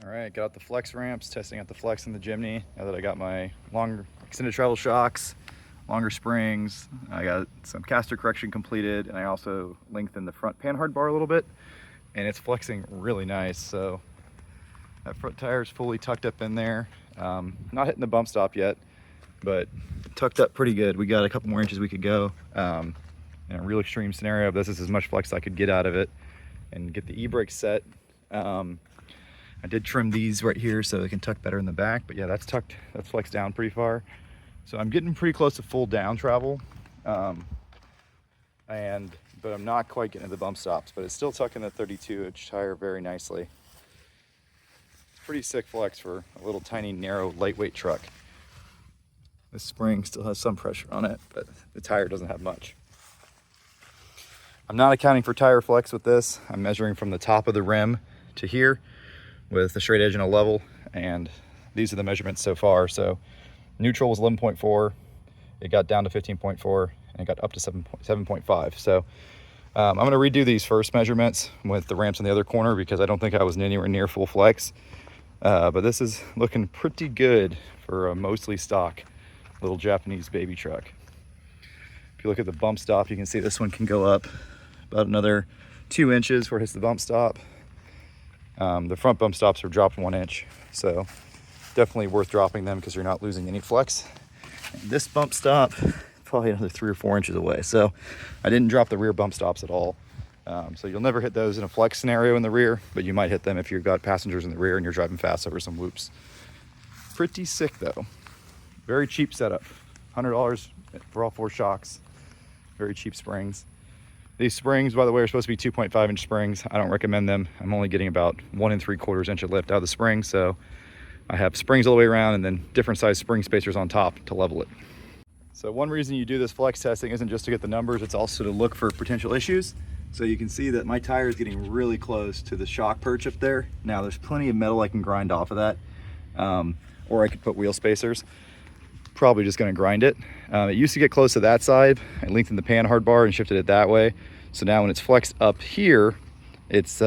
All right, got out the flex ramps, testing out the flex in the Jimmny. Now that I got my longer extended travel shocks, longer springs, I got some caster correction completed, and I also lengthened the front panhard bar a little bit, and it's flexing really nice. So that front tire is fully tucked up in there. Not hitting the bump stop yet, but tucked up pretty good. We got a couple more inches we could go. In a real extreme scenario, this is as much flex as I could get out of it and get the e-brake set. I did trim these right here so they can tuck better in the back, but yeah, that's flexed down pretty far. So I'm getting pretty close to full down travel. But I'm not quite getting to the bump stops, but it's still tucking the 32-inch tire very nicely. Pretty sick flex for a little tiny, narrow, lightweight truck. The spring still has some pressure on it, but the tire doesn't have much. I'm not accounting for tire flex with this. I'm measuring from the top of the rim to here with the straight edge and a level, and these are the measurements so far. So neutral was 11.4, it got down to 15.4, and it got up to 7.5. So I'm going to redo these first measurements with the ramps in the other corner because I don't think I was anywhere near full flex. But this is looking pretty good for a mostly stock little Japanese baby truck. If you look at the bump stop, you can see this one can go up about another 2 inches before it hits the bump stop. The front bump stops are dropped 1 inch, so definitely worth dropping them because you're not losing any flex. And this bump stop, probably another 3 or 4 inches away, so I didn't drop the rear bump stops at all. So you'll never hit those in a flex scenario in the rear, but you might hit them if you've got passengers in the rear and you're driving fast over some loops. Pretty sick though. Very cheap setup. $100 for all 4 shocks. Very cheap springs. These springs, by the way, are supposed to be 2.5-inch springs. I don't recommend them. I'm only getting about 1 3/4 inch of lift out of the spring, so I have springs all the way around and then different size spring spacers on top to level it. So one reason you do this flex testing isn't just to get the numbers, it's also to look for potential issues. So you can see that my tire is getting really close to the shock perch up there. Now there's plenty of metal I can grind off of that, or I could put wheel spacers. Probably just going to grind it. It used to get close to that side. I lengthened the panhard bar and shifted it that way. So now when it's flexed up here, it's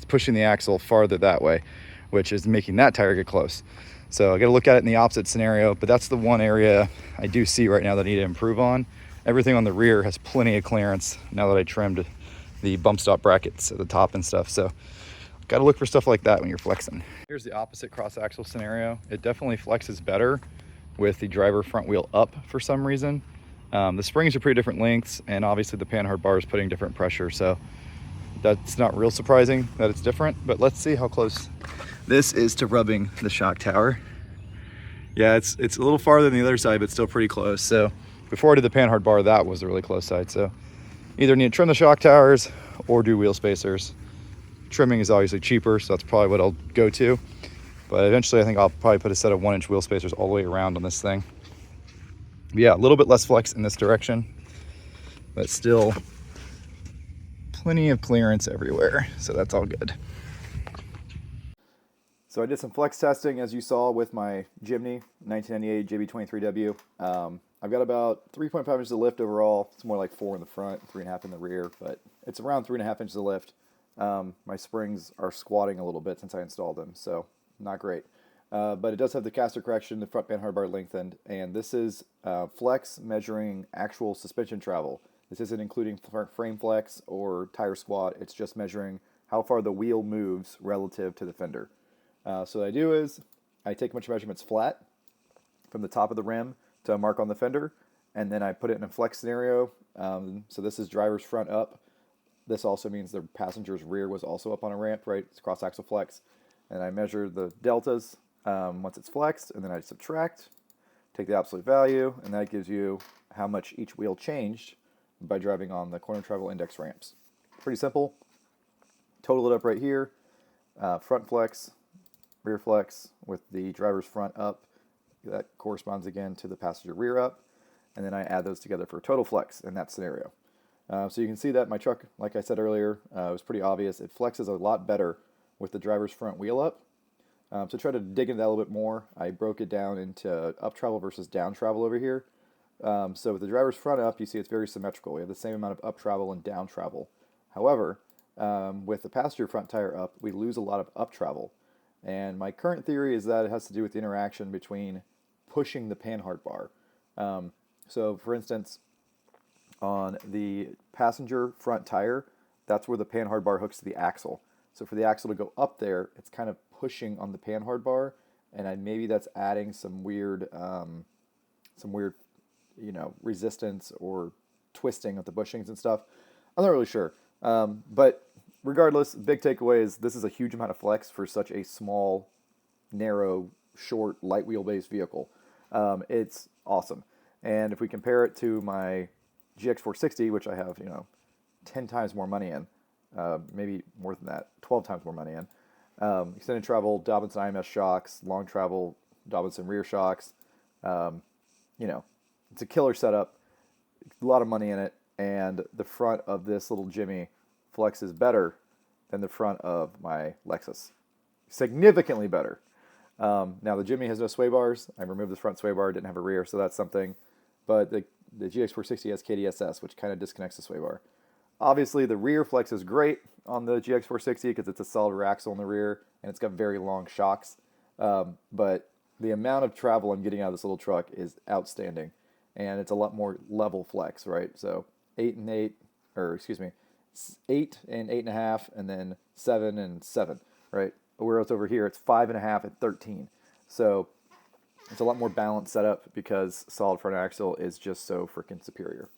pushing the axle farther that way, which is making that tire get close. So I got to look at it in the opposite scenario, but that's the one area I do see right now that I need to improve on. Everything on the rear has plenty of clearance now that I trimmed the bump stop brackets at the top and stuff. So got to look for stuff like that when you're flexing. Here's the opposite cross axle scenario. It definitely flexes better with the driver front wheel up for some reason. The springs are pretty different lengths, and obviously the panhard bar is putting different pressure, so that's not real surprising that it's different, but let's see how close this is to rubbing the shock tower. Yeah, it's a little farther than the other side, but still pretty close. So before I did the panhard bar, that was the really close side. So either need to trim the shock towers or do wheel spacers. Trimming is obviously cheaper, so that's probably what I'll go to. But eventually I think I'll probably put a set of 1-inch wheel spacers all the way around on this thing. Yeah, a little bit less flex in this direction, but still plenty of clearance everywhere. So that's all good. So I did some flex testing, as you saw, with my Jimmny 1998 jb23w. I've got about 3.5 inches of lift overall. It's more like 4 in the front, 3.5 in the rear, but it's around 3.5 inches of lift. My springs are squatting a little bit since I installed them, so not great. But it does have the caster correction, the front panhard bar lengthened, and this is flex measuring actual suspension travel. This isn't including frame flex or tire squat. It's just measuring how far the wheel moves relative to the fender. So what I do is I take a bunch of measurements flat from the top of the rim to a mark on the fender, and then I put it in a flex scenario. So this is driver's front up. This also means the passenger's rear was also up on a ramp, right? It's cross axle flex. And I measure the deltas once it's flexed, and then I subtract, take the absolute value, and that gives you how much each wheel changed by driving on the corner travel index ramps. Pretty simple. Total it up right here. Front flex, rear flex with the driver's front up. That corresponds again to the passenger rear up. And then I add those together for total flex in that scenario. So you can see that my truck, like I said earlier, was pretty obvious. It flexes a lot better with the driver's front wheel up. So try to dig into that a little bit more. I broke it down into up travel versus down travel over here. So with the driver's front up, you see it's very symmetrical. We have the same amount of up travel and down travel. However, with the passenger front tire up, we lose a lot of up travel. And my current theory is that it has to do with the interaction between pushing the panhard bar. So for instance, on the passenger front tire, that's where the panhard bar hooks to the axle. So for the axle to go up there, it's kind of pushing on the panhard bar, and maybe that's adding some weird, resistance or twisting of the bushings and stuff. I'm not really sure. But regardless, big takeaway is this is a huge amount of flex for such a small, narrow, short, light wheelbase vehicle. It's awesome. And if we compare it to my GX460, which I have, 10 times more money in, maybe more than that, 12 times more money in. Extended travel, Dobinson IMS shocks, long travel, Dobinson rear shocks. It's a killer setup, a lot of money in it, and the front of this little Jimmny flexes better than the front of my Lexus. Significantly better. Now the Jimmny has no sway bars. I removed the front sway bar, didn't have a rear, so that's something. But the GX460 has KDSS, which kind of disconnects the sway bar. Obviously, the rear flex is great on the GX460 because it's a solid rear axle in the rear, and it's got very long shocks. But the amount of travel I'm getting out of this little truck is outstanding, and it's a lot more level flex, right? So 8 and 8, or excuse me, 8 and 8.5, and then 7 and 7, right? Whereas over here, it's 5.5 and 13. So it's a lot more balanced setup because solid front axle is just so freaking superior.